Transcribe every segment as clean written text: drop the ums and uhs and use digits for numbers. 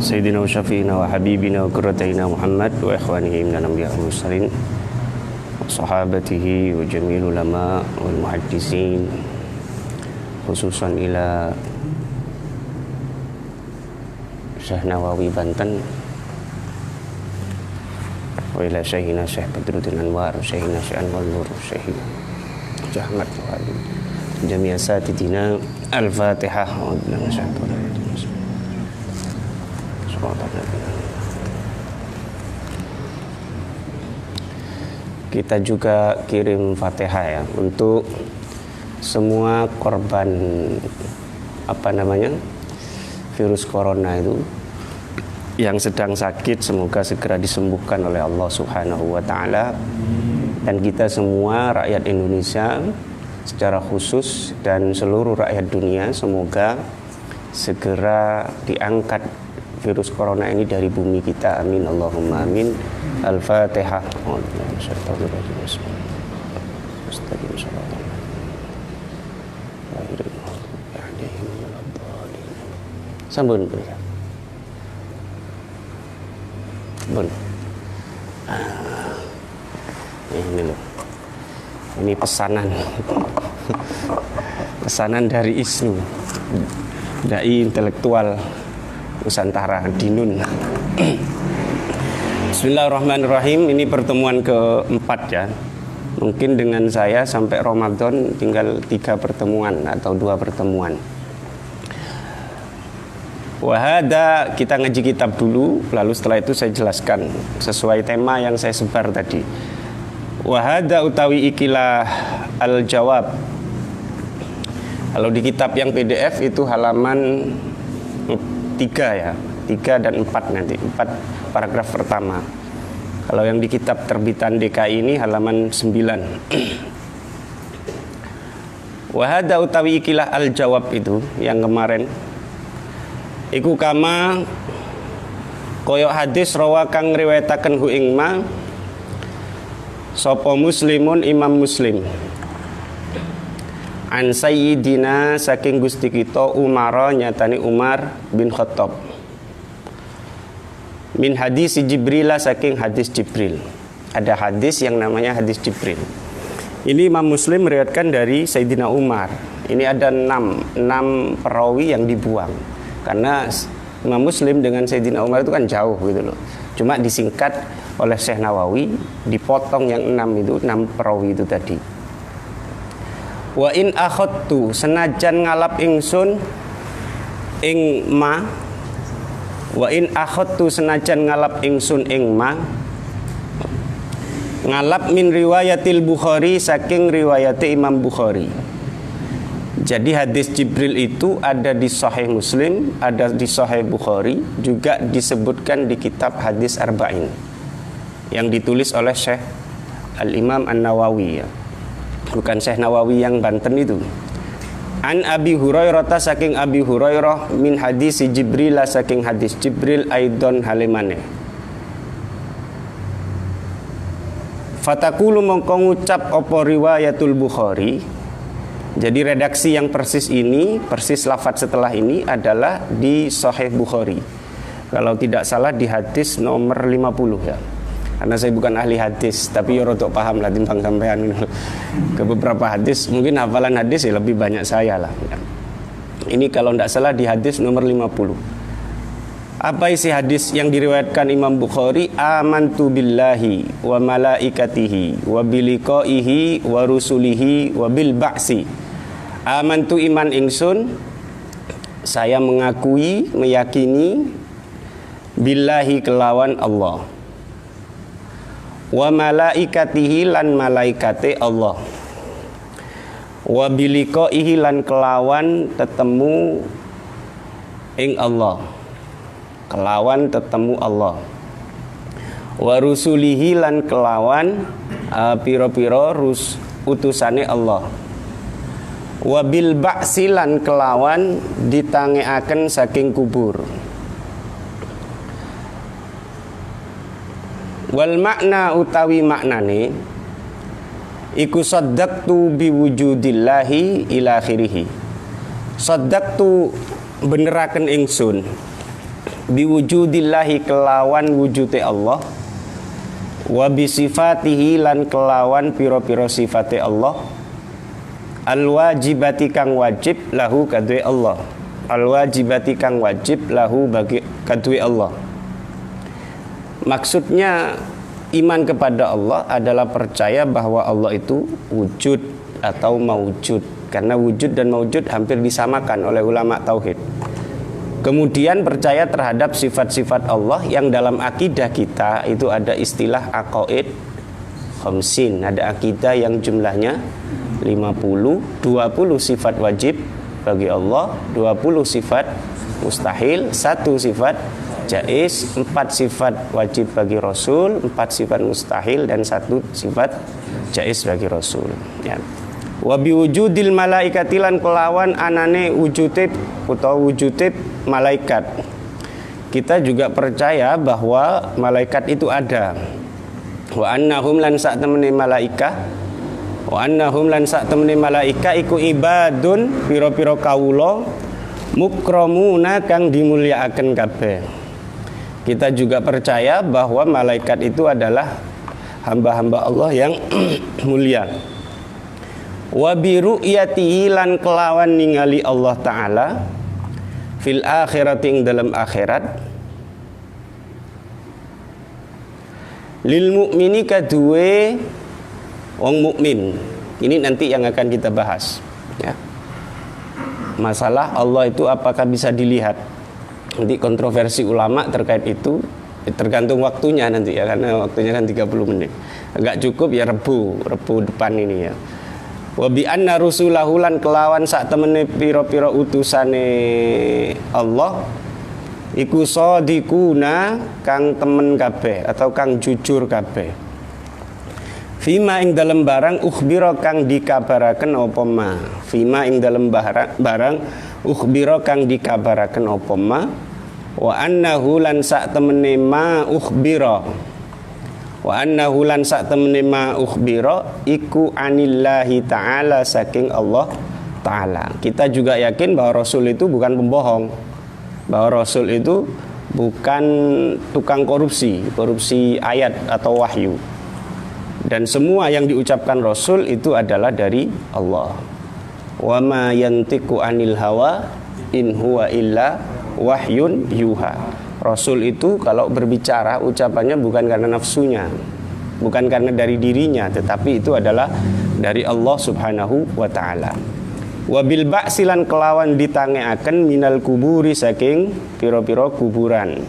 Sayyidina wa syafi'ina wa habibina wa qurrataina Muhammad wa ikhwanihi minal anbiya'i wal mursalin wa sahabatihi wa jamil ulama wal muhaddisin, khususan ila Syekh Nawawi Banten wa ila Syekhina Syekh Badruddin Anwar, Syekhina Syekh Anwar Nur, Syekh Ahmad Wahid, jami'a satidina. Al-Fatihah. Kita juga kirim Fatihah ya untuk semua korban virus corona itu yang sedang sakit, semoga segera disembuhkan oleh Allah Subhanahu wa taala, dan kita semua rakyat Indonesia secara khusus dan seluruh rakyat dunia semoga segera diangkat virus corona ini dari bumi kita. Amin Allahumma amin. Al-Fatihah. Sambun bun. Ini loh. Ini pesanan dari ISNU, dai intelektual Nusantara, Dinun. Bismillahirrahmanirrahim. Ini pertemuan keempat ya. Mungkin dengan saya sampai Ramadan tinggal 3 pertemuan atau 2 pertemuan. Wahada, kita ngaji kitab dulu, lalu setelah itu saya jelaskan sesuai tema yang saya sebar tadi. Wahada utawi ikilah al-jawab. Kalau di kitab yang PDF itu halaman 3 ya, 3 dan 4 nanti, 4 paragraf pertama. Kalau yang di kitab terbitan DKI ini halaman 9. Wahada utawi ikilah al-jawab itu yang kemarin iku kama koyok hadis rawa kang riwayataken hu ing ma sapa muslimun imam Muslim an sayyidina saking Gusti kita Umar, nyatani Umar bin Khattab, min hadis Jibril, saking hadis Jibril. Ada hadis yang namanya hadis Jibril. Ini Imam Muslim meriwayatkan dari Sayyidina Umar. Ini ada 6 perawi yang dibuang karena Imam Muslim dengan Sayyidina Umar itu kan jauh gitu loh. Cuma disingkat oleh Syekh Nawawi, dipotong yang 6 itu, 6 perawi itu tadi. Wa in akhadtu, senajan ngalap ingsun ing ma, wa in akhadtu senajan ngalap ingsun ing ma, ngalap min riwayatil Bukhari, saking riwayat Imam Bukhari. Jadi hadis Jibril itu ada di Sahih Muslim, ada di Sahih Bukhari, juga disebutkan di kitab hadis Arba'in yang ditulis oleh Syekh Al-Imam An-Nawawi ya. Bukan Syekh Nawawi yang Banten itu. An Abi Hurairah, saking Abi Hurairah, min hadis Jibril, saking hadis Jibril aidon halimane. Fatakulu mongko ngucap apa riwayatul Bukhari. Jadi redaksi yang persis ini, persis lafaz setelah ini adalah di Sahih Bukhari. Kalau tidak salah di hadis nomor 50 ya. Karena saya bukan ahli hadis, tapi ya rodok paham lah timbang sampean ke beberapa hadis. Mungkin hafalan hadis ya lebih banyak saya lah. Ini kalau tidak salah di hadis nomor 50. Apa isi hadis yang diriwayatkan Imam Bukhari? Amantu billahi wa malaikatihi wa biliqaihi wa rusulihi wa bil ba'si. Amantu iman ingsun, saya mengakui, meyakini, billahi kelawan Allah, wa malaikatihi lan malaikate Allah, wa biliqaihi lan kelawan tetemu ing Allah, kelawan tetemu Allah, wa rusulihi lan kelawan piro-piro utusane Allah, wa bil ba'si lan kelawan ditangeaken saking kubur. Wal makna utawi maknane iku saddaqtu biwujudillahi ila akhirih. Saddaqtu beneraken ingsun biwujudillahi kelawan wujude Allah, wa bisifatihi lan kelawan piro-piro sifate Allah, al-wajibati kang wajib lahu kadue Allah, al-wajibati kang wajib lahu bagi kadue Allah. Maksudnya iman kepada Allah adalah percaya bahwa Allah itu wujud atau maujud, karena wujud dan maujud hampir disamakan oleh ulama tauhid. Kemudian percaya terhadap sifat-sifat Allah yang dalam akidah kita itu ada istilah aqaid khamsin, ada akidah yang jumlahnya 50, 20 sifat wajib bagi Allah, 20 sifat mustahil, 1 sifat jaiz, 4 sifat wajib bagi Rasul, 4 sifat mustahil, dan 1 sifat jaiz bagi Rasul, ya. Wa biwujudil malaikati lan kelawan anane wujudib utawa wujudib malaikat. Kita juga percaya bahwa malaikat itu ada. Wa annahum lan sak temene malaika, wa annahum lan sak temene malaika iku ibadun pira-pira kawula mukramuna kang dimulyakaken kabeh. Kita juga percaya bahwa malaikat itu adalah hamba-hamba Allah yang mulia. Wa bi ru'yatihi lan kelawan ningali Allah Ta'ala fil akhirati ing dalam akhirat, lil mukmini kadue wong mukmin. Ini nanti yang akan kita bahas, ya. Masalah Allah itu apakah bisa dilihat? Nanti kontroversi ulama terkait itu, tergantung waktunya nanti ya, karena waktunya kan 30 menit. Enggak cukup ya Rebu depan ini ya. Wa bi anna rusulahu lan kelawan sak temene pira-pira utusane Allah iku shadiquna kang temen kabeh atau kang jujur kabeh. Fima ing dalem barang ukhbira kang dikabaraken apa ma. Fima ing dalem barang ukhbira kang dikabaraken apa ma. Wa annahu lan sak temene ma ukhbira, wa annahu lan sak temene ma ukhbira iku anillahi ta'ala saking Allah Ta'ala. Kita juga yakin bahwa Rasul itu bukan pembohong, bahwa Rasul itu bukan tukang korupsi ayat atau wahyu. Dan semua yang diucapkan Rasul itu adalah dari Allah. Wa ma yantiqu anil hawa in huwa illa wahyun yuha. Rasul itu kalau berbicara ucapannya bukan karena nafsunya, bukan karena dari dirinya, tetapi itu adalah dari Allah Subhanahu wa ta'ala. Wabil ba'silan kelawan ditangeaken minal kuburi saking piro-piro kuburan.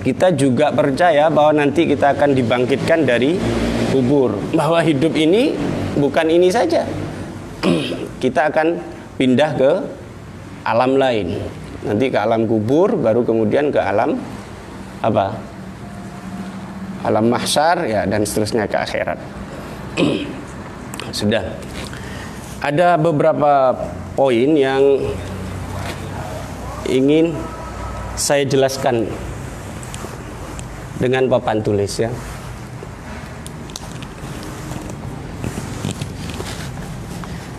Kita juga percaya bahwa nanti kita akan dibangkitkan dari kubur, bahwa hidup ini bukan ini saja. Kita akan pindah ke alam lain. Nanti ke alam kubur, baru kemudian ke alam apa? Alam mahsyar ya, dan seterusnya ke akhirat. Sudah. Ada beberapa poin yang ingin saya jelaskan dengan papan tulis ya.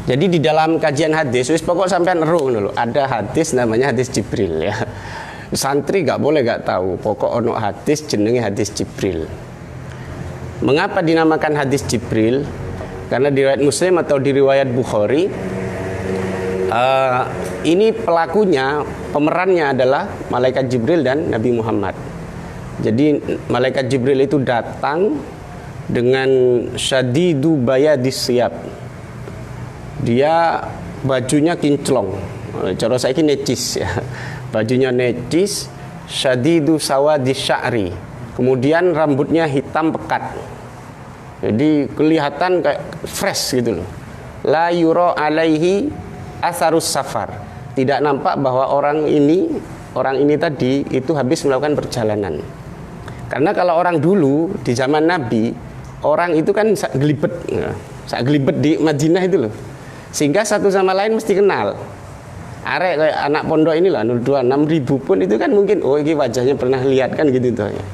Jadi di dalam kajian hadis, wis pokok sampean ero ngono lho, ada hadis namanya hadis Jibril ya. Santri gak boleh gak tahu, pokok ono hadis jenenge hadis Jibril. Mengapa dinamakan hadis Jibril? Karena di riwayat Muslim atau di riwayat Bukhari, ini pelakunya, pemerannya adalah malaikat Jibril dan Nabi Muhammad. Jadi malaikat Jibril itu datang dengan syadidu bayadis siyab. Dia bajunya kinclong, cara saiki necis ya. Bajunya necis, syadidu sawadis sya'ri. Kemudian rambutnya hitam pekat. Jadi kelihatan kayak fresh gitu loh. La yura alaihi asarus safar. Tidak nampak bahwa orang ini tadi itu habis melakukan perjalanan. Karena kalau orang dulu di zaman Nabi, orang itu kan sak gelibet di Madinah itu loh. Sehingga satu sama lain mesti kenal. Arek kayak anak pondok inilah 6.000 pun itu kan mungkin oh ini wajahnya pernah lihat kan gitu tuh ya.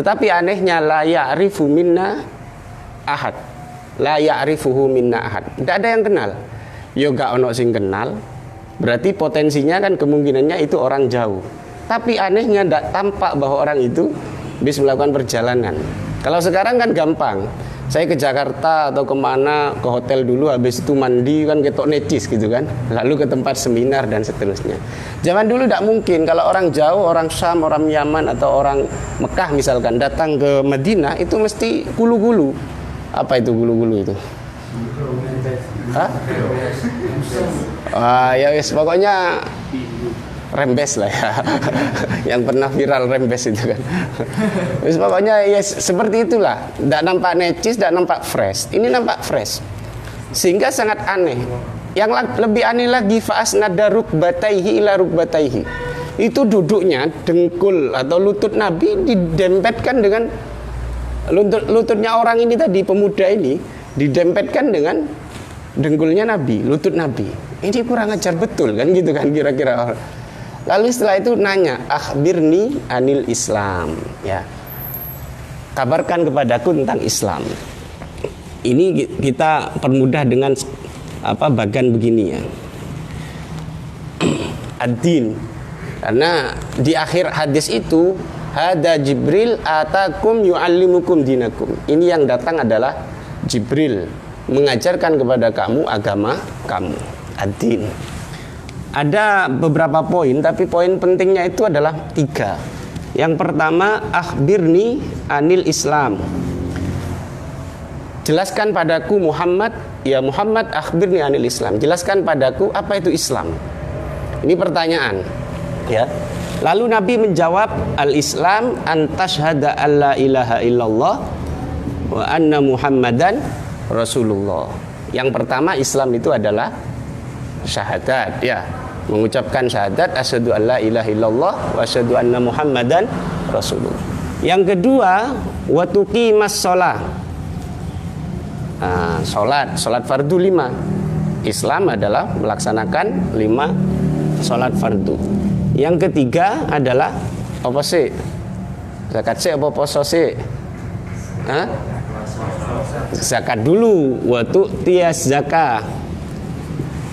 Tetapi anehnya la ya'rifu minna ahad. La ya'rifuhu minna ahad. Tidak ada yang kenal. Yo gak ono sing kenal. Berarti potensinya kan kemungkinannya itu orang jauh. tapi anehnya tidak tampak bahwa orang itu habis melakukan perjalanan. Kalau sekarang kan gampang, saya ke Jakarta atau kemana, ke hotel dulu, habis itu mandi kan ketok necis gitu kan, lalu ke tempat seminar dan seterusnya. Zaman dulu tidak mungkin. Kalau orang jauh, orang Syam, orang Yaman atau orang Mekah misalkan datang ke Madinah, itu mesti gulu-gulu. Apa itu gulu-gulu itu? Hah? Ya wis, pokoknya rembes lah ya. Yang pernah viral rembes itu kan. Wis, pokoknya ya seperti itulah. Tidak nampak necis, tidak nampak fresh. Ini nampak fresh. Sehingga sangat aneh. Yang lebih aneh lagi, fa'asnada rukbataihi ila rukbataihi. Itu duduknya dengkul atau lutut Nabi didempetkan dengan lututnya orang ini tadi, pemuda ini didempetkan dengan dengkulnya Nabi, lutut Nabi. Ini kurang ajar betul kan gitu kan kira-kira. Lalu setelah itu nanya, akhbirni anil Islam, ya. Kabarkan kepadaku tentang Islam. Ini kita permudah dengan bagan begini ya. Ad-din. Karena di akhir hadis itu, hada Jibril atakum yu'allimukum dinakum. Ini yang datang adalah Jibril, mengajarkan kepada kamu agama kamu, ad-din. Ada beberapa poin, tapi poin pentingnya itu adalah 3. Yang pertama, akhbirni anil Islam. Jelaskan padaku Muhammad, ya Muhammad, akhbirni anil Islam. Jelaskan padaku apa itu Islam. Ini pertanyaan, ya. Lalu Nabi menjawab, al-Islam an tashhada alla ilaha illallah wa anna Muhammadan Rasulullah. Yang pertama, Islam itu adalah syahadat, ya. Mengucapkan syahadat, asyhadu alla ilaha illallah wa asyhadu anna Muhammadan Rasulullah. Yang kedua, wa tuqimas shalah. Salat fardu 5. Islam adalah melaksanakan 5 salat fardu. Yang ketiga adalah apa sih? Zakat sih apa poso sih? Zakat dulu. Wa tu'tiyaz zakah.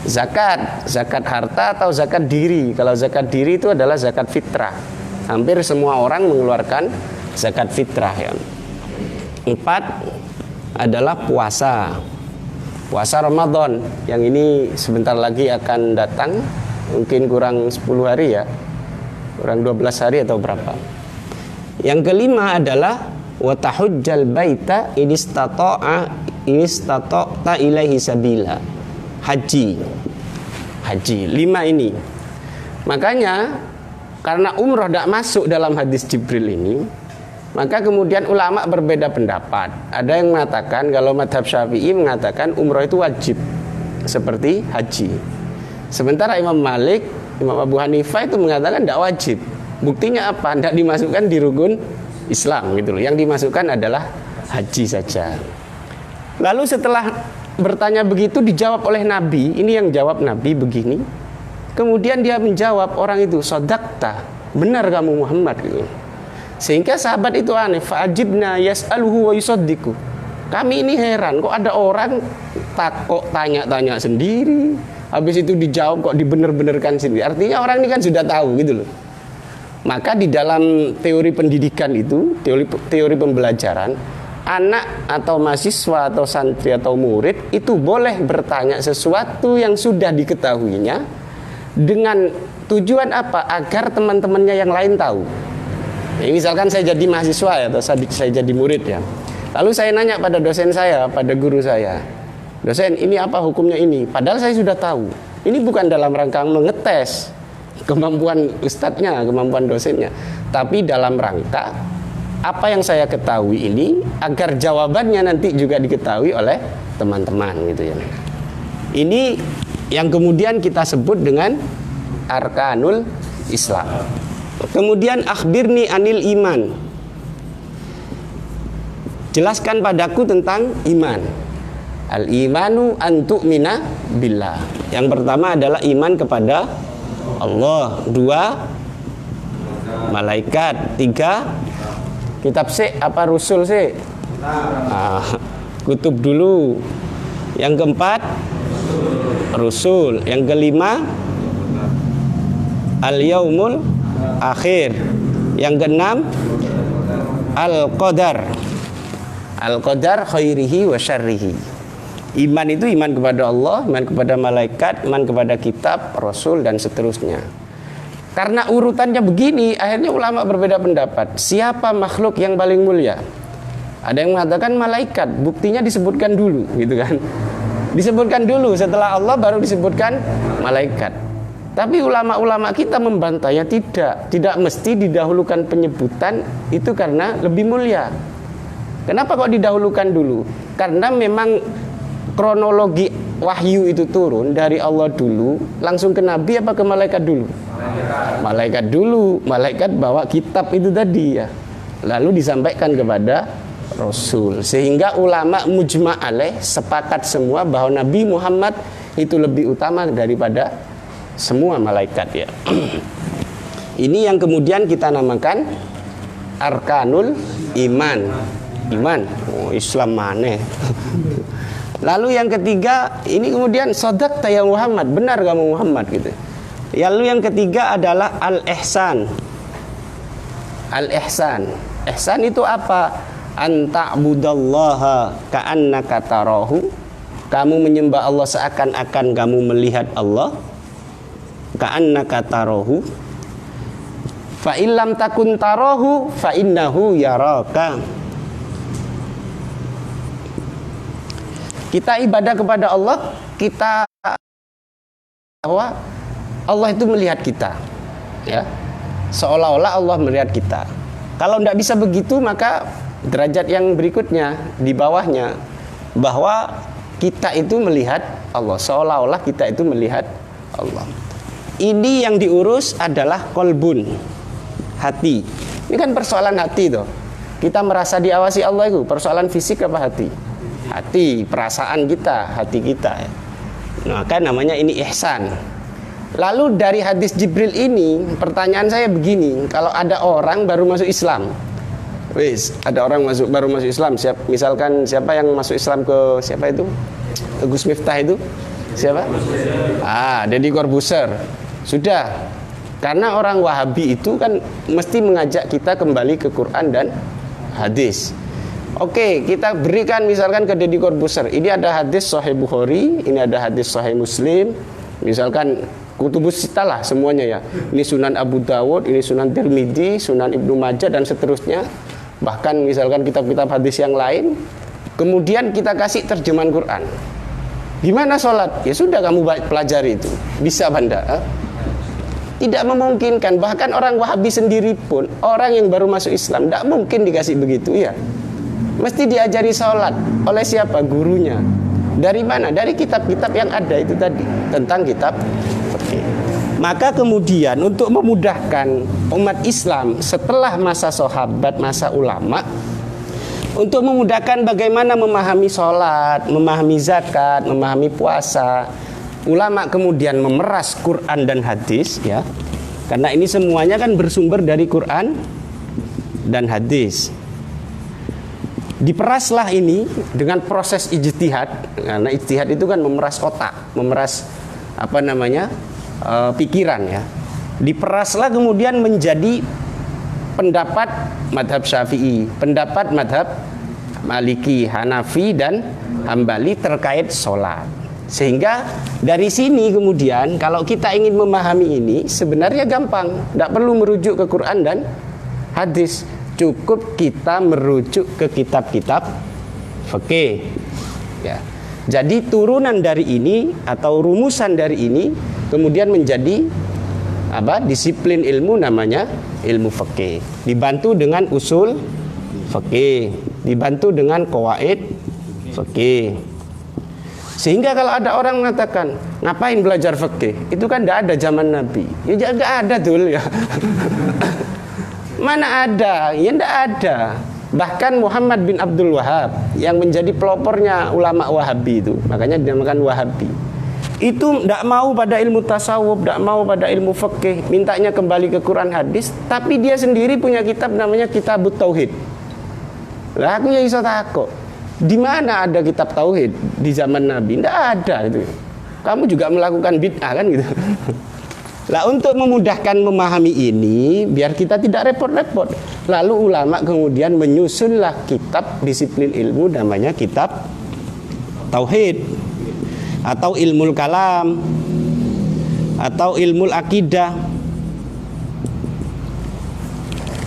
Zakat harta atau zakat diri. Kalau zakat diri itu adalah zakat fitrah. Hampir semua orang mengeluarkan zakat fitrah ya. 4 adalah puasa Ramadan, yang ini sebentar lagi akan datang, mungkin kurang 10 hari ya, kurang 12 hari atau berapa. Yang kelima adalah wa tahujjal baita in istata'ta ilaihi sabila. Haji 5 ini. Makanya karena umroh tidak masuk dalam hadis Jibril ini, maka kemudian ulama berbeda pendapat. Ada yang mengatakan, kalau madhab Syafi'i mengatakan umroh itu wajib seperti haji. Sementara Imam Malik, Imam Abu Hanifah itu mengatakan tidak wajib. Buktinya apa? Tidak dimasukkan di rukun Islam gitu loh. Yang dimasukkan adalah haji saja. Lalu setelah bertanya begitu dijawab oleh Nabi. Ini yang jawab Nabi begini. Kemudian dia menjawab orang itu, shadaqta, benar kamu Muhammad gitu. Sehingga sahabat itu aneh, fa'ajibna yas'aluhu wa yusaddiqu. Kami ini heran, kok ada orang kok tanya-tanya sendiri, habis itu dijawab kok dibener-benerkan sendiri. Artinya orang ini kan sudah tahu gitu loh. Maka di dalam teori pendidikan itu, teori pembelajaran, anak atau mahasiswa atau santri atau murid itu boleh bertanya sesuatu yang sudah diketahuinya dengan tujuan apa? Agar teman-temannya yang lain tahu. Misalkan saya jadi mahasiswa ya, atau saya jadi murid ya. Lalu saya nanya pada dosen saya, pada guru saya, dosen ini apa hukumnya ini? Padahal saya sudah tahu. Ini bukan dalam rangka mengetes kemampuan ustadznya, kemampuan dosennya, tapi dalam rangka apa yang saya ketahui ini agar jawabannya nanti juga diketahui oleh teman-teman gitu ya. Ini yang kemudian kita sebut dengan arkanul Islam. Kemudian akhbirni anil iman. Jelaskan padaku tentang iman. Al-imanu an tu'mina billah. Yang pertama adalah iman kepada Allah. 2 malaikat. 3 kitab sih apa rusul sih? Kutub dulu. Yang keempat rusul. Yang kelima al-yaumul akhir. Yang keenam, al-qadar. Al-qadar khairihi wa syarrihi. Iman itu iman kepada Allah, iman kepada malaikat, iman kepada kitab, rasul, dan seterusnya. Karena urutannya begini, akhirnya ulama berbeda pendapat. Siapa makhluk yang paling mulia? Ada yang mengatakan malaikat, buktinya disebutkan dulu, gitu kan? Disebutkan dulu, setelah Allah baru disebutkan malaikat. Tapi ulama-ulama kita membantah, ya tidak mesti didahulukan penyebutan itu karena lebih mulia. Kenapa kok didahulukan dulu? Karena memang kronologi wahyu itu turun dari Allah dulu, langsung ke Nabi apa ke malaikat dulu? Malaikat dulu. Malaikat bawa kitab itu tadi ya. Lalu disampaikan kepada Rasul. Sehingga ulama mujma' alaih, sepakat semua bahwa Nabi Muhammad itu lebih utama daripada semua malaikat ya. Ini yang kemudian kita namakan arkanul iman. Iman, oh, Islam mana? Lalu yang ketiga, ini kemudian shadaqta ya Muhammad, benar kamu Muhammad gitu. Lalu yang ketiga adalah al-ihsan. Al-ihsan. Ihsan itu apa? Anta'budallaha ka'annaka tarahu. Kamu menyembah Allah seakan-akan kamu melihat Allah. Ka'annaka tarahu. Fa illam takun tarahu fa innahu yaraka. Kita ibadah kepada Allah, kita bahwa Allah itu melihat kita, ya, seolah-olah Allah melihat kita. Kalau tidak bisa begitu, maka derajat yang berikutnya di bawahnya, bahwa kita itu melihat Allah, seolah-olah kita itu melihat Allah. Ini yang diurus adalah kolbun, hati. Ini kan persoalan hati tuh. Kita merasa diawasi Allah itu persoalan fisik apa hati? Hati, perasaan kita, hati kita. Nah, kan namanya ini ihsan. Lalu dari hadis Jibril ini, pertanyaan saya begini, kalau ada orang baru masuk Islam, ada orang baru masuk Islam, misalkan siapa yang masuk Islam ke siapa itu? Gus Miftah itu? Siapa? Deddy Corbuzier. Sudah. Karena orang Wahabi itu kan mesti mengajak kita kembali ke Quran dan hadis. Oke, kita berikan misalkan ke Deddy Corbuzier. Ini ada hadis Sahih Bukhari, ini ada hadis Sahih Muslim. Misalkan kutubus sita lah semuanya ya. Ini Sunan Abu Dawud, ini Sunan Tirmidzi, Sunan Ibnu Majah dan seterusnya. Bahkan misalkan kitab-kitab hadis yang lain. Kemudian kita kasih terjemahan Quran. Gimana sholat? Ya sudah kamu pelajari itu. Bisa Banda? Tidak memungkinkan. Bahkan orang Wahabi sendiri pun, orang yang baru masuk Islam, tidak mungkin dikasih begitu ya. Mesti diajari sholat. Oleh siapa? Gurunya. Dari mana? Dari kitab-kitab yang ada itu tadi. Tentang kitab fikih. Maka kemudian untuk memudahkan umat Islam setelah masa sahabat, masa ulama, untuk memudahkan bagaimana memahami sholat, memahami zakat, memahami puasa, ulama kemudian memeras Quran dan hadis ya. Karena ini semuanya kan bersumber dari Quran dan hadis. Diperaslah ini dengan proses ijtihad, karena ijtihad itu kan memeras otak, memeras pikiran ya. Diperaslah kemudian menjadi pendapat madhab Syafi'i, pendapat madhab Maliki, Hanafi dan Hambali terkait sholat. Sehingga dari sini kemudian kalau kita ingin memahami ini sebenarnya gampang, tidak perlu merujuk ke Quran dan hadis. Cukup kita merujuk ke kitab-kitab fikih. Ya. Jadi turunan dari ini atau rumusan dari ini kemudian menjadi disiplin ilmu namanya ilmu fikih. Dibantu dengan usul fikih, dibantu dengan qawaid fikih. Sehingga kalau ada orang mengatakan, ngapain belajar fikih? Itu kan tidak ada zaman Nabi. Ya tidak ada dulu ya. Mana ada? Ya tidak ada. Bahkan Muhammad bin Abdul Wahab yang menjadi pelopornya ulama Wahabi itu, makanya dinamakan Wahabi. Itu tidak mau pada ilmu tasawuf, tidak mau pada ilmu fikih, mintanya kembali ke Quran hadis, tapi dia sendiri punya kitab namanya Kitabut Tauhid. Lah aku ya iso takut. Di mana ada kitab tauhid di zaman Nabi? Tidak ada itu. Kamu juga melakukan bid'ah kan gitu. Lah untuk memudahkan memahami ini, biar kita tidak repot-repot, lalu ulama kemudian menyusunlah kitab disiplin ilmu namanya kitab tauhid atau ilmul kalam atau ilmul akidah.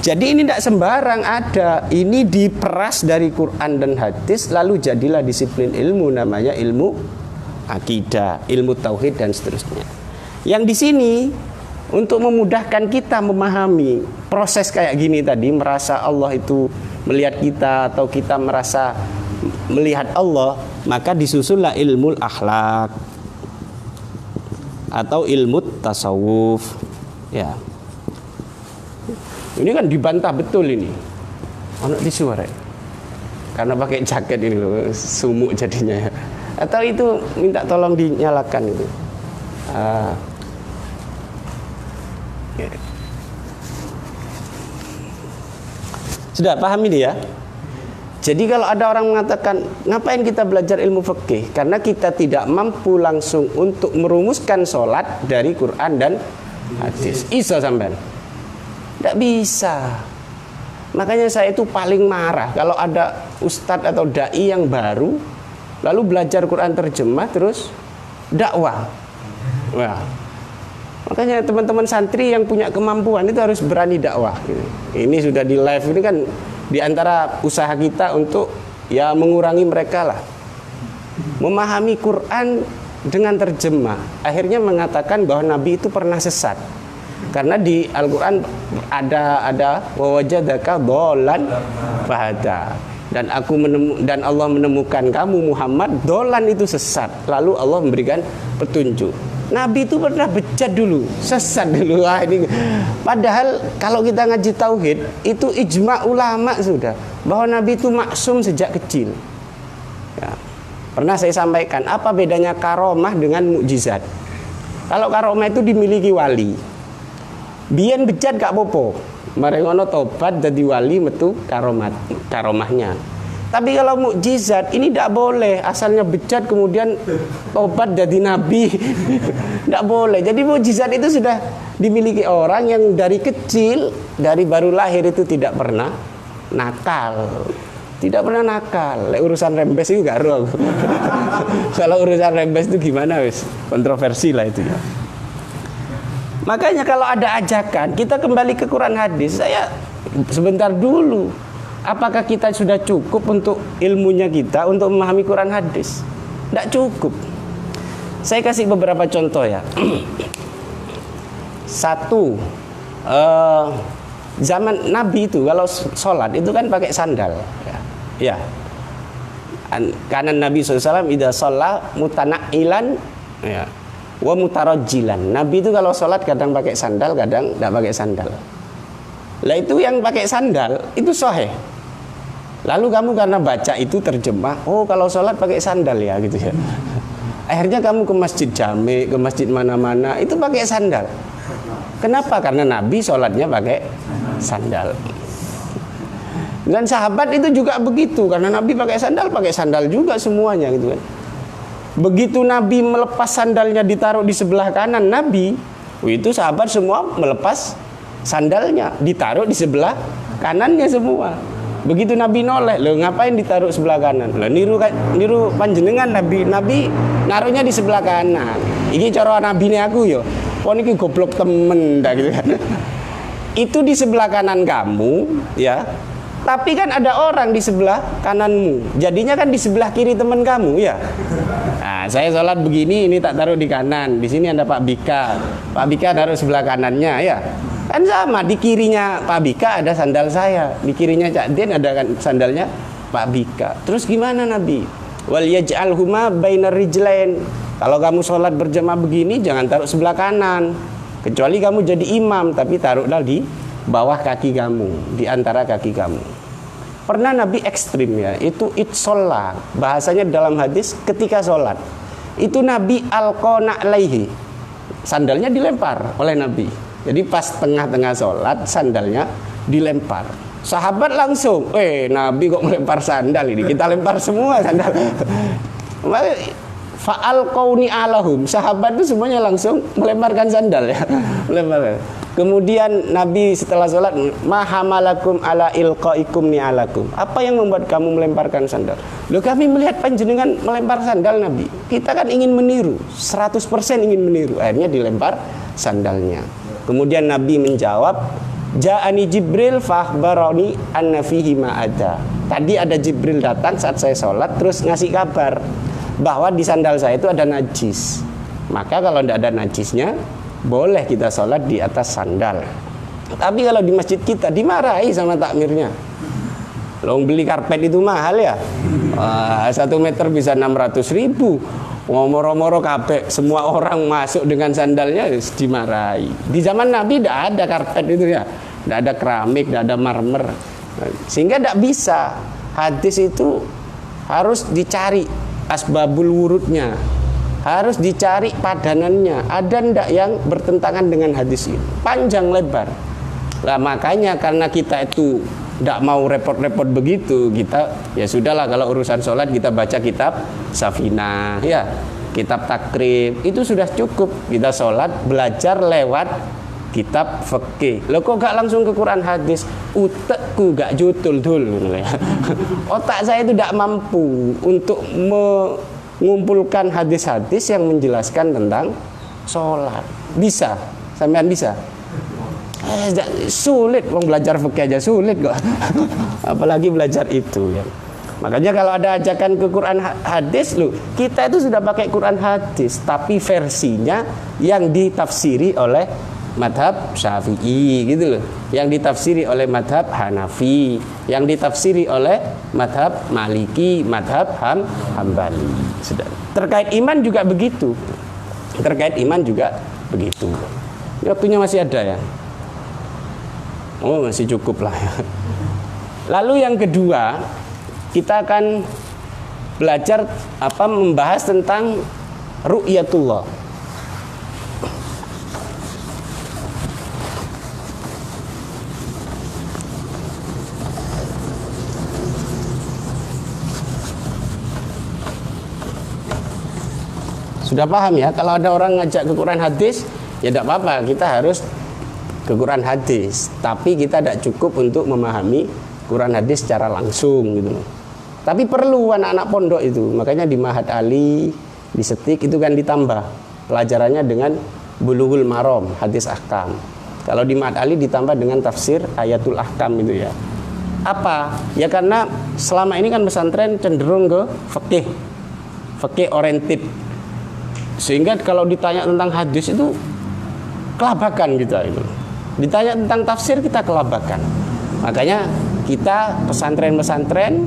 Jadi ini tidak sembarang ada, ini diperas dari Quran dan hadis, lalu jadilah disiplin ilmu namanya ilmu akidah, ilmu tauhid dan seterusnya. Yang di sini untuk memudahkan kita memahami proses kayak gini tadi, merasa Allah itu melihat kita atau kita merasa melihat Allah, maka disusunlah ilmu akhlak atau ilmu tasawuf. Ya. Ini kan dibantah betul ini. Anak disuara. Karena pakai jaket ini loh, sumuk jadinya. Atau itu minta tolong dinyalakan itu. Sudah paham ini ya? Jadi kalau ada orang mengatakan, ngapain kita belajar ilmu fikih? Karena kita tidak mampu langsung untuk merumuskan sholat dari Quran dan hadis. Iso sampean? Tidak bisa. Makanya saya itu paling marah kalau ada ustadz atau dai yang baru lalu belajar Quran terjemah terus dakwah. Wah. Makanya teman-teman santri yang punya kemampuan itu harus berani dakwah. Ini sudah di live, ini kan di antara usaha kita untuk ya mengurangi mereka lah. Memahami Quran dengan terjemah. Akhirnya mengatakan bahwa Nabi itu pernah sesat. Karena di Al-Quran ada wawajadaka dolan fahada. Dan Allah menemukan kamu Muhammad dolan itu sesat. Lalu Allah memberikan petunjuk. Nabi itu pernah bejat dulu, sesat dulu. Padahal kalau kita ngaji tauhid, itu ijma ulama sudah bahwa Nabi itu maksum sejak kecil. Ya. Pernah saya sampaikan apa bedanya karomah dengan mukjizat. Kalau karomah itu dimiliki wali, biyen bejat gak popo, marengono tobat jadi wali metu karomahnya. Tapi kalau mukjizat ini tidak boleh, asalnya bejat kemudian tobat jadi nabi. Tidak boleh. Jadi mukjizat itu sudah dimiliki orang yang dari kecil, dari baru lahir itu tidak pernah nakal. Tidak pernah nakal. Urusan rembes itu gak roh. Kalau urusan rembes itu gimana wis? Kontroversi lah itu ya. Makanya kalau ada ajakan, kita kembali ke Quran hadis, saya sebentar dulu. Apakah kita sudah cukup untuk ilmunya kita untuk memahami Quran hadis? Tidak cukup. Saya kasih beberapa contoh ya. Satu, zaman Nabi itu kalau sholat itu kan pakai sandal. Ya. Kanan Nabi SAW idza shalla mutana'ilan ya, wa mutarajjilan. Nabi itu kalau sholat kadang pakai sandal, kadang tidak pakai sandal. Lah itu yang pakai sandal itu sahih. Lalu kamu karena baca itu terjemah, oh kalau sholat pakai sandal ya gitu ya. Akhirnya kamu ke masjid jami, ke masjid mana-mana itu pakai sandal. Kenapa? Karena Nabi sholatnya pakai sandal. Dan sahabat itu juga begitu, karena Nabi pakai sandal juga semuanya gitu kan. Begitu Nabi melepas sandalnya ditaruh di sebelah kanan Nabi, itu sahabat semua melepas sandalnya ditaruh di sebelah kanannya semua. Begitu Nabi noleh, lo ngapain ditaruh sebelah kanan? Lo niru panjenengan Nabi naruhnya di sebelah kanan. Ini cara Nabi ini aku yo. Oh ini goblok temen dah gitu kan. Itu di sebelah kanan kamu, ya. Tapi kan ada orang di sebelah kananmu. Jadinya kan di sebelah kiri teman kamu, ya. Nah, saya sholat begini, ini tak taruh di kanan. Di sini ada Pak Bika. Pak Bika taruh sebelah kanannya, ya. Kan sama, di kirinya Pak Bika ada sandal saya, di kirinya Cak Den ada kan sandalnya Pak Bika. Terus gimana Nabi? Wal yaj'alhuma bainar rijlain. Kalau kamu sholat berjamaah begini jangan taruh sebelah kanan. Kecuali kamu jadi imam, tapi taruhlah di bawah kaki kamu, di antara kaki kamu. Pernah Nabi ekstrim ya, itu sholat. Bahasanya dalam hadis ketika sholat. Itu Nabi alqona alaihi. Sandalnya dilempar oleh Nabi. Jadi pas tengah-tengah sholat sandalnya dilempar. Sahabat langsung, Nabi kok melempar sandal ini? Kita lempar semua sandal. Fa'alqauni alahum. Sahabat itu semuanya langsung melemparkan sandal ya. Melemparkan. Kemudian Nabi setelah sholat, mahamalakum ala ilqaikum ni'alakum. Apa yang membuat kamu melemparkan sandal? Loh, kami melihat panjenengan melempar sandal Nabi. Kita kan ingin meniru, 100% ingin meniru. Akhirnya dilempar sandalnya. Kemudian Nabi menjawab, Ja'ani Jibril fahbaroni anna fihi ma'ada. Tadi ada Jibril datang saat saya sholat, terus ngasih kabar bahwa di sandal saya itu ada najis. Maka kalau tidak ada najisnya, boleh kita sholat di atas sandal. Tapi kalau di masjid kita dimarahi sama takmirnya. Lo beli karpet itu mahal ya. 1 meter bisa 600.000. Moro-moro kabeh semua orang masuk dengan sandalnya dimarahi. Di zaman Nabi tidak ada karpet itu ya. Tidak ada keramik, tidak ada marmer. Sehingga tidak bisa. Hadis itu harus dicari asbabul wurudnya, harus dicari padanannya. Ada ndak yang bertentangan dengan hadis ini? Panjang lebar. Lah makanya karena kita itu ndak mau repot-repot begitu, kita ya sudahlah, kalau urusan sholat kita baca kitab Safinah ya, kitab takrib, itu sudah cukup. Kita sholat belajar lewat kitab fikih. Lo kok gak langsung ke Quran hadis? Utekku gak jutul dul. Otak saya itu tidak mampu untuk mengumpulkan hadis-hadis yang menjelaskan tentang sholat. Bisa? Sampean bisa? Sulit, wong belajar fikih aja sulit kok. Apalagi belajar itu ya. Makanya kalau ada ajakan ke Quran hadis, loh, kita itu sudah pakai Quran hadis, tapi versinya yang ditafsiri oleh madhab Syafi'i gitu loh, yang ditafsiri oleh madhab Hanafi, yang ditafsiri oleh madhab Maliki, madhab Hambali. Sudah. Terkait iman juga begitu. Terkait iman juga begitu. Ini waktunya masih ada ya? Oh, masih cukup lah ya. Lalu yang kedua, kita akan belajar membahas tentang ru'yatullah. Sudah paham ya? Kalau ada orang ngajak ke Quran hadis, ya tidak apa-apa, kita harus ke Quran hadis. Tapi kita tidak cukup untuk memahami Quran hadis secara langsung gitu. Tapi perlu anak-anak pondok itu. Makanya di Ma'had Ali, di Setik itu kan ditambah pelajarannya dengan Bulughul Maram, hadis ahkam. Kalau di Ma'had Ali ditambah dengan tafsir ayatul ahkam itu ya. Apa? Ya karena selama ini kan pesantren cenderung ke fikih oriented. Sehingga kalau ditanya tentang hadis itu kelabakan kita itu. Ditanya tentang tafsir kita kelabakan. Makanya kita pesantren-pesantren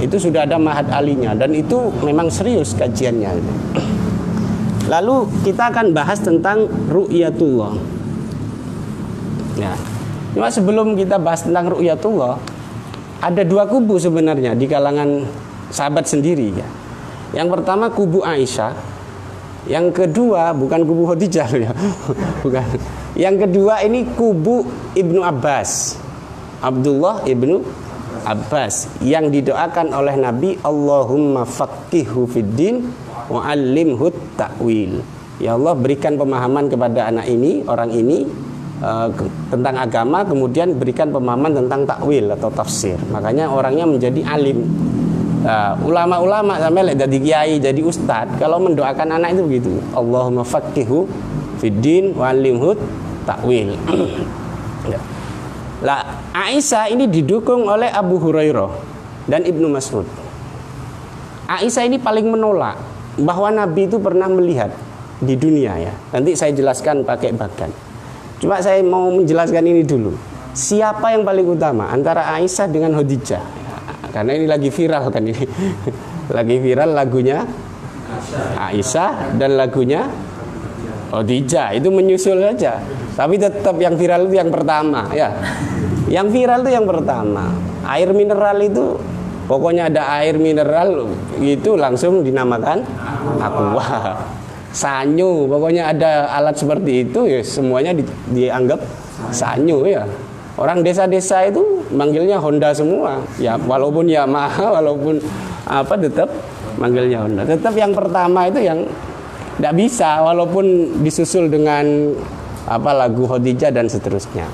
itu sudah ada Ma'had Alinya, dan itu memang serius kajiannya. Lalu kita akan bahas tentang ru'yatullah. Ya. Cuma sebelum kita bahas tentang ru'yatullah, ada dua kubu sebenarnya di kalangan sahabat sendiri ya. Yang pertama kubu Aisyah. Yang kedua bukan kubu Khadijah ya. Bukan. Yang kedua ini kubu Ibnu Abbas. Abdullah Ibnu Abbas yang didoakan oleh Nabi, Allahumma faqihhu fiddin wa 'allimhu ta'wil. Ya Allah, berikan pemahaman kepada anak ini, orang ini tentang agama, kemudian berikan pemahaman tentang takwil atau tafsir. Makanya orangnya menjadi alim. Ulama-ulama sampai jadi kiai, jadi ustadz, kalau mendoakan anak itu begitu, Allahumma faqihhu fiddin wa 'allimhu ta'wil. Lah, Aisyah ini didukung oleh Abu Hurairah dan Ibnu Mas'ud. Aisyah ini paling menolak bahwa Nabi itu pernah melihat di dunia ya. Nanti saya jelaskan pakai bagan. Cuma saya mau menjelaskan ini dulu. Siapa yang paling utama antara Aisyah dengan Khadijah? Karena ini lagi viral kan ini. Lagi viral lagunya Aisyah dan lagunya Khadijah. Itu menyusul saja. Tapi tetap yang viral itu yang pertama ya. Yang viral itu yang pertama. Air mineral itu pokoknya ada air mineral itu langsung dinamakan aqua. Sanyo, pokoknya ada alat seperti itu ya semuanya dianggap sanyo ya. Orang desa-desa itu manggilnya Honda semua. Ya walaupun Yamaha, walaupun apa tetap manggilnya Unda. Tetap yang pertama itu yang tidak bisa, walaupun disusul dengan lagu Khadijah dan seterusnya.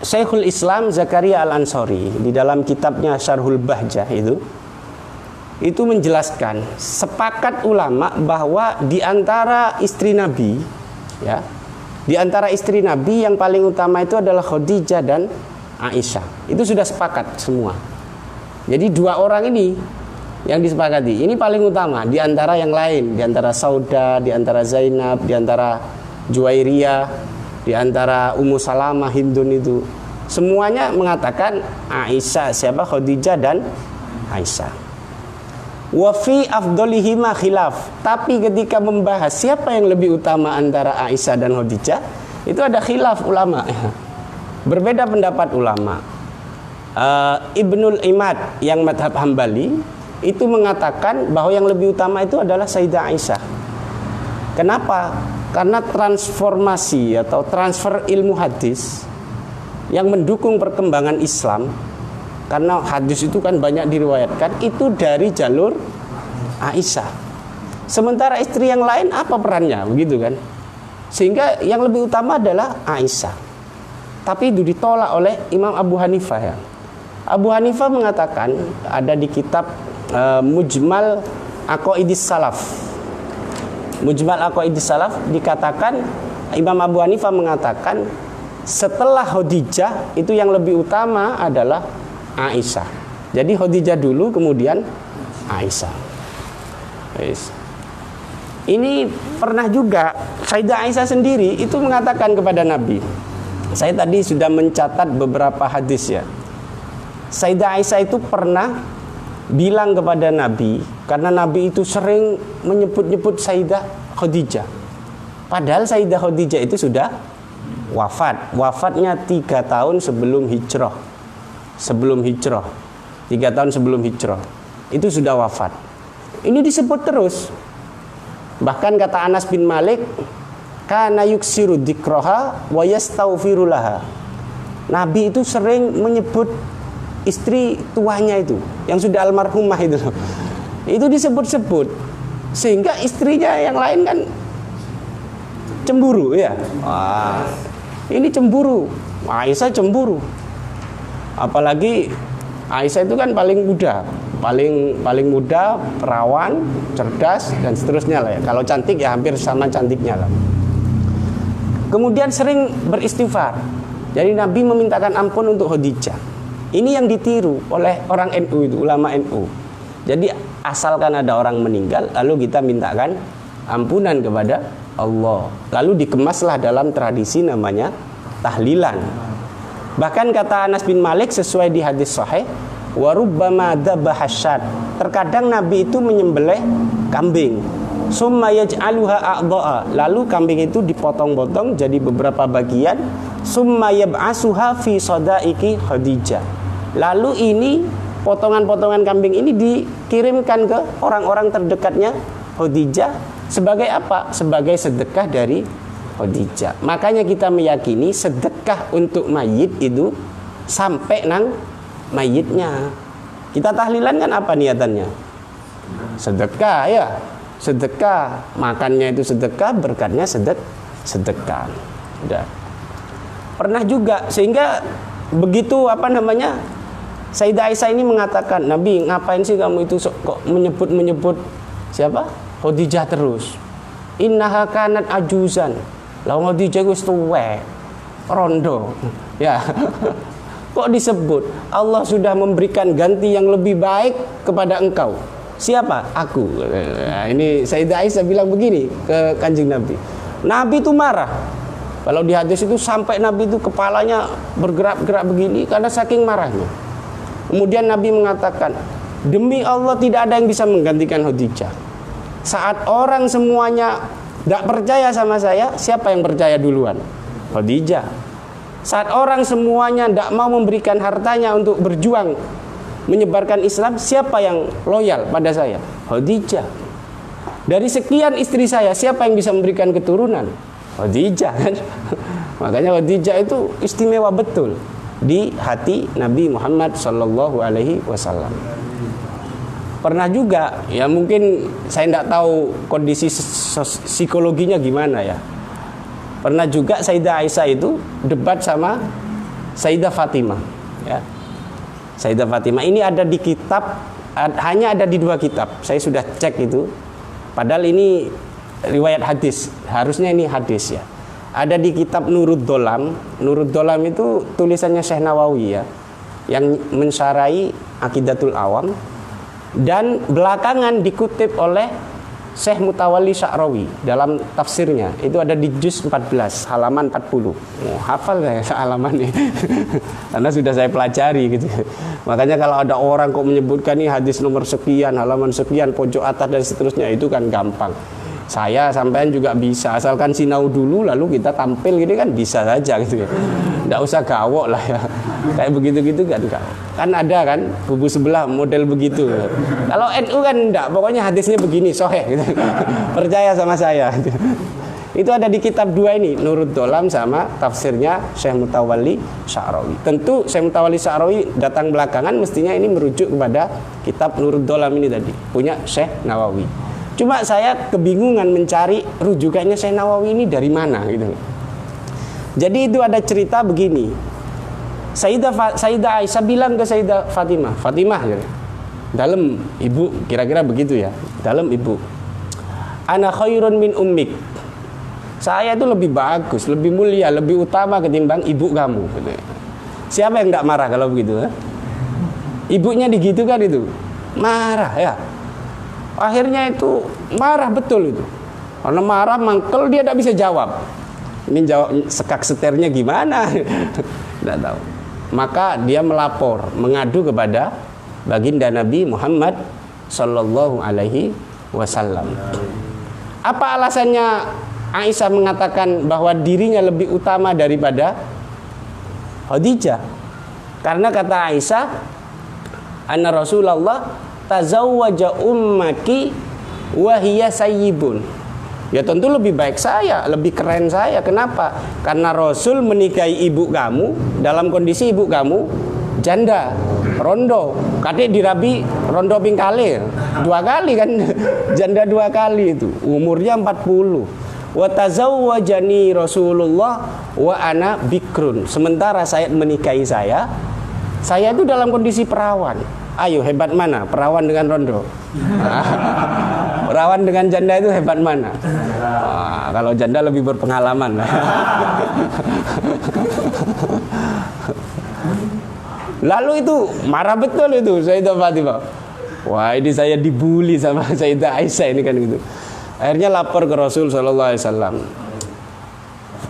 Syekhul Islam Zakaria Al-Ansari di dalam kitabnya Syarhul Bahjah itu menjelaskan, sepakat ulama bahwa di antara istri Nabi, ya, di antara istri Nabi yang paling utama itu adalah Khadijah dan Aisyah. Itu sudah sepakat semua. Jadi dua orang ini yang disepakati, ini paling utama di antara yang lain, di antara Sauda, di antara Zainab, di antara Juwairiyah, di antara Ummu Salamah, Hindun itu. Semuanya mengatakan Aisyah, Khadijah dan Aisyah. Wa fi afdhalihima khilaf. Tapi ketika membahas siapa yang lebih utama antara Aisyah dan Khadijah, itu ada khilaf ulama. Berbeda pendapat ulama. Ibnul Imad yang madhab Hambali itu mengatakan bahwa yang lebih utama itu adalah Sayyidah Aisyah. Kenapa? Karena transformasi atau transfer ilmu hadis yang mendukung perkembangan Islam, karena hadis itu kan banyak diriwayatkan, itu dari jalur Aisyah. Sementara istri yang lain apa perannya, begitu kan? Sehingga yang lebih utama adalah Aisyah. Tapi itu ditolak oleh Imam Abu Hanifah, ya. Abu Hanifah mengatakan, ada di kitab Mujmal Aqaidis Salaf. Mujmal Aqaidis Salaf dikatakan, Imam Abu Hanifah mengatakan setelah Khadijah itu yang lebih utama adalah Aisyah. Jadi Khadijah dulu, kemudian Aisyah. Ini pernah juga Sayyidah Aisyah sendiri itu mengatakan kepada Nabi. Saya tadi sudah mencatat beberapa hadis, ya. Sayyidah Aisyah itu pernah bilang kepada Nabi, karena Nabi itu sering menyebut-nyebut Sayyidah Khadijah. Padahal Sayyidah Khadijah itu sudah wafat. Wafatnya 3 tahun sebelum hijrah. 3 tahun sebelum hijrah itu sudah wafat. Ini disebut terus. Bahkan kata Anas bin Malik, kana yuksiru dzikraha wa yastaghfiru laha. Nabi itu sering menyebut istri tuanya itu, yang sudah almarhumah itu. Itu disebut-sebut, sehingga istrinya yang lain kan cemburu, ya. Wah, ini cemburu. Aisyah cemburu. Apalagi Aisyah itu kan paling muda, paling muda, perawan, cerdas dan seterusnya lah, ya. Kalau cantik ya hampir sama cantiknya lah. Kemudian sering beristighfar. Jadi Nabi memintakan ampun untuk Khadijah. Ini yang ditiru oleh orang NU itu, ulama NU. Jadi asalkan ada orang meninggal, lalu kita mintakan ampunan kepada Allah. Lalu dikemaslah dalam tradisi namanya tahlilan. Bahkan kata Anas bin Malik sesuai di hadis sahih, wa rubbama dhabaha syat. Terkadang Nabi itu menyembelih kambing. Summa yaj'aluha a'dha'a. Lalu kambing itu dipotong-potong jadi beberapa bagian. Summa yab'asuha fi sadaiki Khadijah. Lalu ini potongan-potongan kambing ini dikirimkan ke orang-orang terdekatnya Khadijah sebagai apa? Sebagai sedekah dari Khadijah. Makanya kita meyakini sedekah untuk mayit itu sampai nang mayitnya. Kita tahlilan kan apa niatannya? Sedekah, ya. Sedekah, makannya itu sedekah, berkatnya sedekah. Udah. Pernah juga, sehingga begitu Sayyidah Aisyah ini mengatakan, Nabi, ngapain sih kamu itu kok menyebut siapa? Khadijah terus. Innaha kanat ajuzan. Lah Khadijah wis tuwek, rondo. Ya. Kok disebut? Allah sudah memberikan ganti yang lebih baik kepada engkau. Siapa? Aku. Nah, ini Sayyidah Aisyah bilang begini ke Kanjeng Nabi. Nabi itu marah. Kalau di hadis itu sampai Nabi itu kepalanya bergerak-gerak begini karena saking marahnya. Kemudian Nabi mengatakan, demi Allah tidak ada yang bisa menggantikan Khadijah. Saat orang semuanya tidak percaya sama saya, siapa yang percaya duluan? Khadijah. Saat orang semuanya tidak mau memberikan hartanya untuk berjuang menyebarkan Islam, siapa yang loyal pada saya? Khadijah. Dari sekian istri saya, siapa yang bisa memberikan keturunan? Khadijah. Makanya Khadijah itu istimewa betul di hati Nabi Muhammad sallallahu alaihi wasallam. Pernah juga, ya mungkin saya tidak tahu kondisi psikologinya gimana ya. Pernah juga Sayyidah Aisyah itu debat sama Sayyidah Fatimah. Ya. Sayyidah Fatimah ini ada di kitab, hanya ada di 2 kitab. Saya sudah cek itu. Padahal ini riwayat hadis, harusnya ini hadis ya. Ada di kitab Nurud Dolam. Nurud Dolam itu tulisannya Syekh Nawawi ya, yang mensyarahi Aqidatul Awam. Dan belakangan dikutip oleh Syekh Mutawalli Sya'rawi dalam tafsirnya. Itu ada di juz 14 halaman 40. Hafal saya halaman ini. Karena sudah saya pelajari gitu. Makanya kalau ada orang kok menyebutkan ini hadis nomor sekian, halaman sekian, pojok atas dan seterusnya, itu kan gampang. Saya sampean juga bisa, asalkan sinau dulu lalu kita tampil gitu kan bisa saja gitu ya. Nggak usah gawok lah ya. Kayak begitu-gitu kan ada kan kubu sebelah model begitu. Kalau NU kan enggak, pokoknya hadisnya begini sahih gitu. Percaya sama saya gitu. Itu ada di kitab 2 ini, Nurud Dolam sama tafsirnya Syekh Mutawalli Sya'rawi. Tentu Syekh Mutawalli Sya'rawi datang belakangan, mestinya ini merujuk kepada kitab Nurud Dolam ini tadi, punya Syekh Nawawi. Cuma saya kebingungan mencari rujukannya Syekh Nawawi ini dari mana gitu. Jadi itu ada cerita begini. Sayyidah Aisyah bilang ke Sayyidah Fatimah, gitu. Dalam ibu, kira-kira begitu ya. Dalam ibu. Ana khairun min ummik. Saya itu lebih bagus, lebih mulia, lebih utama ketimbang ibu kamu gitu. Siapa yang enggak marah kalau begitu? Ibunya digitu kan itu. Marah ya. Akhirnya itu marah betul itu. Karena marah mangkel dia tidak bisa jawab. Ini jawab sekak seternya gimana? Tidak tahu. Maka dia melapor, mengadu kepada baginda Nabi Muhammad sallallahu alaihi wasallam. Apa alasannya Aisyah mengatakan bahwa dirinya lebih utama daripada Khadijah? Karena kata Aisyah, anna Rasulullah tazawwaja ummaki wa hiya sayyibun. Ya tentu lebih baik saya, lebih keren saya. Kenapa? Karena Rasul menikahi ibu kamu dalam kondisi ibu kamu janda, rondo. Kadek dirabi rondo pingkale 2 kali kan. Janda 2 kali itu. Umurnya 40. Wa tazawwajani Rasulullah wa ana bikrun. Sementara saya menikahi saya itu dalam kondisi perawan. Ayo hebat mana perawan dengan rondo? Perawan dengan janda itu hebat mana? Kalau janda lebih berpengalaman. Lalu itu marah betul itu Sayyidah Fatimah. Wah, ini saya dibully sama Sayyidah Aisyah ini kan gitu. Akhirnya lapor ke Rasul sallallahu alaihi wasallam.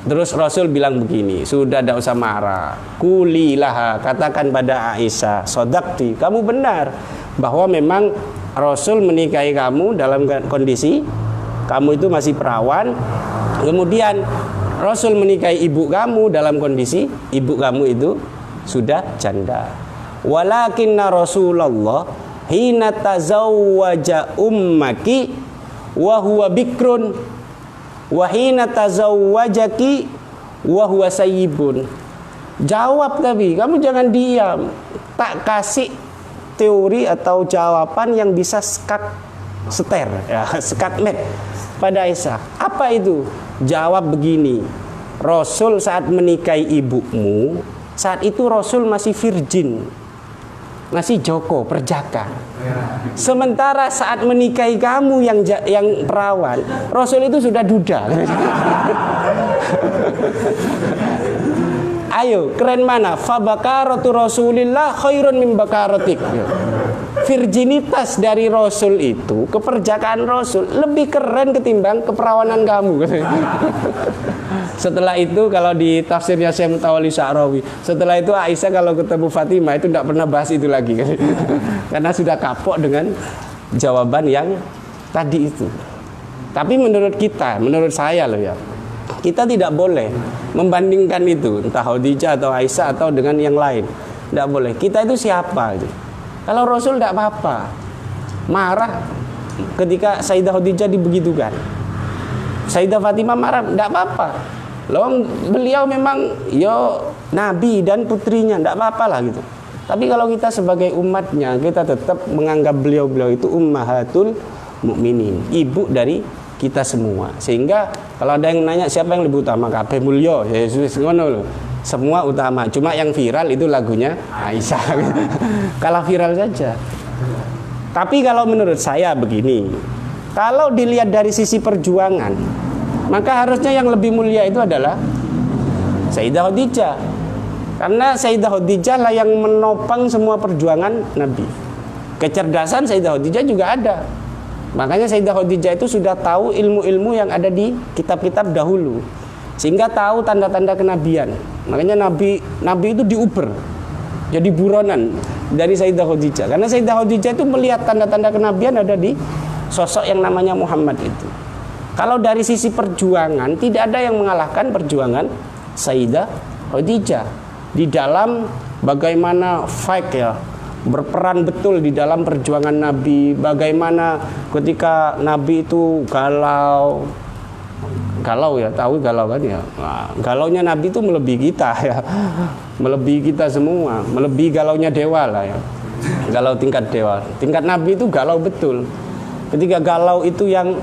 Terus Rasul bilang begini, sudah tidak usah marah. Kulilah, katakan pada Aisyah, sodakti, kamu benar bahwa memang Rasul menikahi kamu dalam kondisi kamu itu masih perawan. Kemudian Rasul menikahi ibu kamu dalam kondisi ibu kamu itu sudah janda. Walakinna Rasulullah hina tazawwaja ummaki wa huwa bikrun wahina tazawwajaki wa huwa sayyibun. Jawab tapi kamu jangan diam. Tak kasih teori atau jawaban yang bisa skak seter ya, skakmet pada Aisyah. Apa itu? Jawab begini. Rasul saat menikahi ibumu, saat itu Rasul masih virgin, masih joko perjaka. Sementara saat menikahi kamu yang perawan, Rasul itu sudah duda. Ayo, keren mana? Fabakaratu Rasulillah khairun min bakaratik. Virginitas dari Rasul itu, keperjakaan Rasul lebih keren ketimbang keperawanan kamu. Setelah itu kalau di tafsirnya Syekh Mutawalli Sya'rawi, setelah itu Aisyah kalau ketemu Fatimah itu tidak pernah bahas itu lagi. Karena sudah kapok dengan jawaban yang tadi itu. Tapi menurut kita, menurut saya loh ya, kita tidak boleh membandingkan itu, entah Khadijah atau Aisyah atau dengan yang lain. Tidak boleh. Kita itu siapa gitu. Kalau Rasul tidak apa-apa. Marah ketika Sayyidah Khadijah dibegitukan. Sayyidah Fatimah marah, tidak apa-apa. Loh, beliau memang Nabi dan putrinya, tidak apa-apa lah gitu. Tapi kalau kita sebagai umatnya, kita tetap menganggap beliau-beliau itu ummahatul mukminin, ibu dari kita semua. Sehingga kalau ada yang nanya siapa yang lebih utama, kabeh mulya, Yesus ngono lho. Semua utama. Cuma yang viral itu lagunya Aisyah. Kalau viral saja. Tapi kalau menurut saya begini, kalau dilihat dari sisi perjuangan, maka harusnya yang lebih mulia itu adalah Sayyidah Khadijah. Karena Sayyidah Khadijah lah yang menopang semua perjuangan Nabi. Kecerdasan Sayyidah Khadijah juga ada. Makanya Sayyidah Khadijah itu sudah tahu ilmu-ilmu yang ada di kitab-kitab dahulu, sehingga tahu tanda-tanda kenabian. Makanya Nabi itu diuber, jadi buronan dari Sayyidah Khadijah. Karena Sayyidah Khadijah itu melihat tanda-tanda kenabian ada di sosok yang namanya Muhammad itu. Kalau dari sisi perjuangan, tidak ada yang mengalahkan perjuangan Sayyidah Khadijah di dalam bagaimana fight ya, berperan betul di dalam perjuangan Nabi. Bagaimana ketika Nabi itu galau ya, tahu galau kan ya. Nah, galaunya Nabi itu melebihi kita ya, melebihi kita semua, melebihi galaunya dewa lah ya. Galau tingkat dewa, tingkat Nabi itu galau betul. Ketika galau itu yang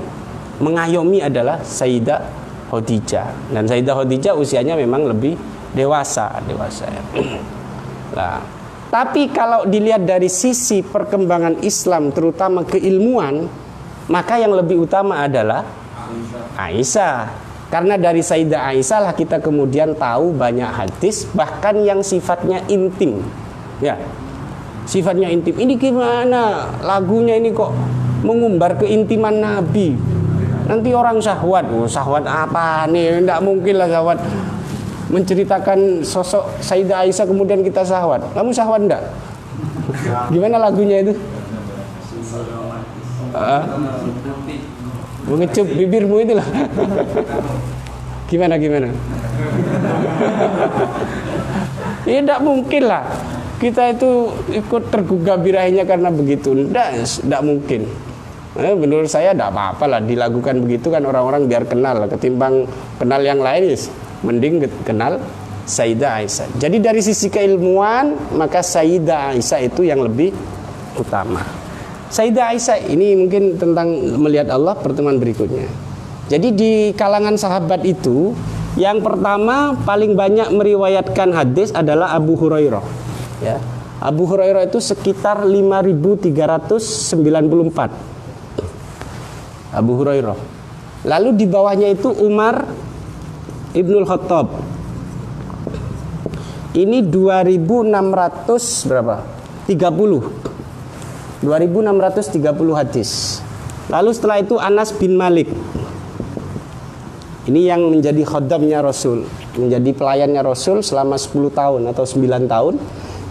mengayomi adalah Sayyidah Khadijah, dan Sayyidah Khadijah usianya memang lebih dewasa ya. Nah, tapi kalau dilihat dari sisi perkembangan Islam, terutama keilmuan, maka yang lebih utama adalah Aisyah. Karena dari Sayyidah Aisyah lah kita kemudian tahu banyak hadis, bahkan yang sifatnya intim. Ya, sifatnya intim. Ini gimana lagunya ini kok mengumbar keintiman Nabi? Nanti orang syahwat. Oh, syahwat apa nih? Tidak mungkin lah syahwat. Menceritakan sosok Sayyidah Aisyah kemudian kita syahwat. Kamu syahwat enggak? Gimana lagunya itu? Mengecup bibirmu itulah. Gimana? Ya tidak mungkin lah kita itu ikut tergugah birahinya karena begitu. Tidak mungkin. Menurut saya tidak apa-apa lah dilakukan begitu kan, orang-orang biar kenal ketimbang kenal yang lain. Mending kenal Sayyidah Aisyah. Jadi dari sisi keilmuan, maka Sayyidah Aisyah itu yang lebih utama. Sayyidah Aisyah ini mungkin tentang melihat Allah pertemuan berikutnya. Jadi di kalangan sahabat itu, yang pertama paling banyak meriwayatkan hadis adalah Abu Hurairah. Ya, Abu Hurairah itu sekitar 5.394. Abu Hurairah. Lalu di bawahnya itu Umar Ibnul Khattab. Ini 2600 berapa? 30. 2630 hadis. Lalu setelah itu Anas bin Malik. Ini yang menjadi khaddamnya Rasul, menjadi pelayannya Rasul selama 10 tahun atau 9 tahun.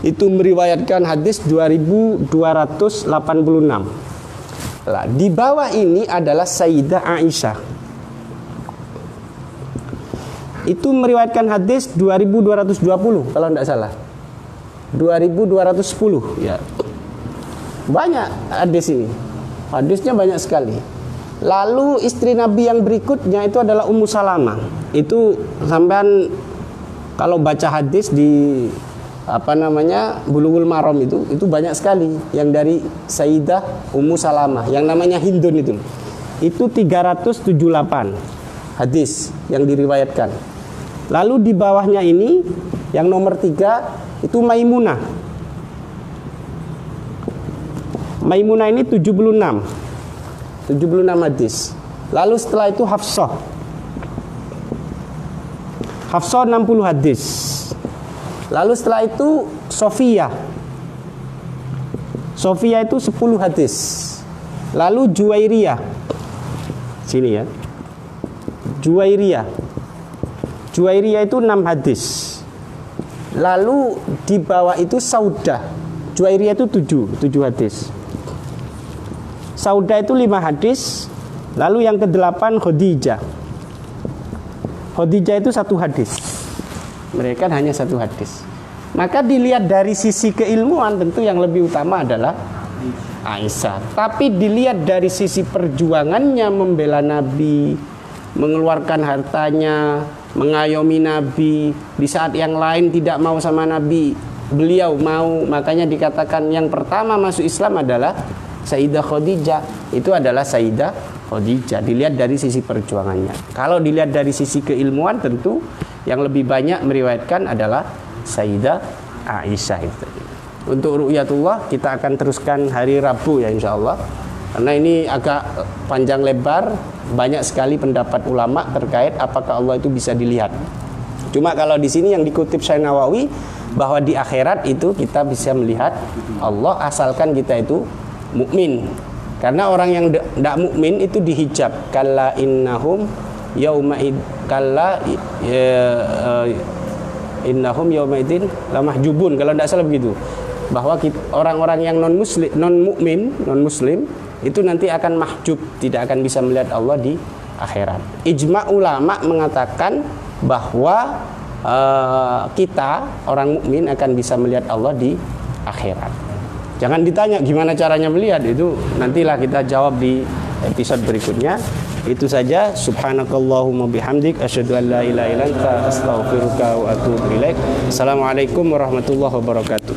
Itu meriwayatkan hadis 2286. Nah, di bawah ini adalah Sayyidah Aisyah. Itu meriwayatkan hadis 2220 kalau tidak salah. 2210 ya. Banyak hadis ini. Hadisnya banyak sekali. Lalu istri Nabi yang berikutnya itu adalah Ummu Salamah. Itu sampean kalau baca hadis di Bulughul Maram itu banyak sekali yang dari Sayyidah Ummu Salamah yang namanya Hindun itu. Itu 378 hadis yang diriwayatkan. Lalu di bawahnya ini yang nomor 3 itu Maimunah. Maimunah ini 76 hadis. Lalu setelah itu Hafsah 60 hadis. Lalu setelah itu Sofiyah itu 10 hadis. Lalu Juwairiyah, sini ya, Juwairiyah itu 6 hadis. Lalu di bawah itu Saudah. Juwairiyah itu 7 hadis. Saudah itu 5 hadis. Lalu yang ke-8 Khadijah. Khadijah itu 1 hadis. Mereka hanya 1 hadis. Maka dilihat dari sisi keilmuan tentu yang lebih utama adalah Aisyah. Tapi dilihat dari sisi perjuangannya membela Nabi, mengeluarkan hartanya, mengayomi Nabi, di saat yang lain tidak mau sama Nabi, beliau mau, makanya dikatakan yang pertama masuk Islam adalah Sayyidah Khadijah. Itu adalah Sayyidah Khadijah. Dilihat dari sisi perjuangannya. Kalau dilihat dari sisi keilmuan, tentu yang lebih banyak meriwayatkan adalah Sayyidah Aisyah itu. Untuk ru'yatullah kita akan teruskan hari Rabu ya insyaallah. Karena ini agak panjang lebar, banyak sekali pendapat ulama terkait apakah Allah itu bisa dilihat. Cuma kalau di sini yang dikutip Syekh Nawawi bahwa di akhirat itu kita bisa melihat Allah asalkan kita itu mukmin. Karena orang yang tidak mukmin itu dihijab. Kalla innahum yauma'id kalla innahum yaumaidin lamahjubun, kalau tidak salah begitu. Bahwa orang-orang yang non muslim itu nanti akan mahjub, tidak akan bisa melihat Allah di akhirat. Ijma ulama mengatakan bahwa kita orang mukmin akan bisa melihat Allah di akhirat. Jangan ditanya gimana caranya melihat, itu nantilah kita jawab di episode berikutnya. Itu saja. Subhanakallahumma bihamdik asyhadu an la ilaha illa anta astaghfiruka wa atubu ilaik. Assalamualaikum warahmatullahi wabarakatuh.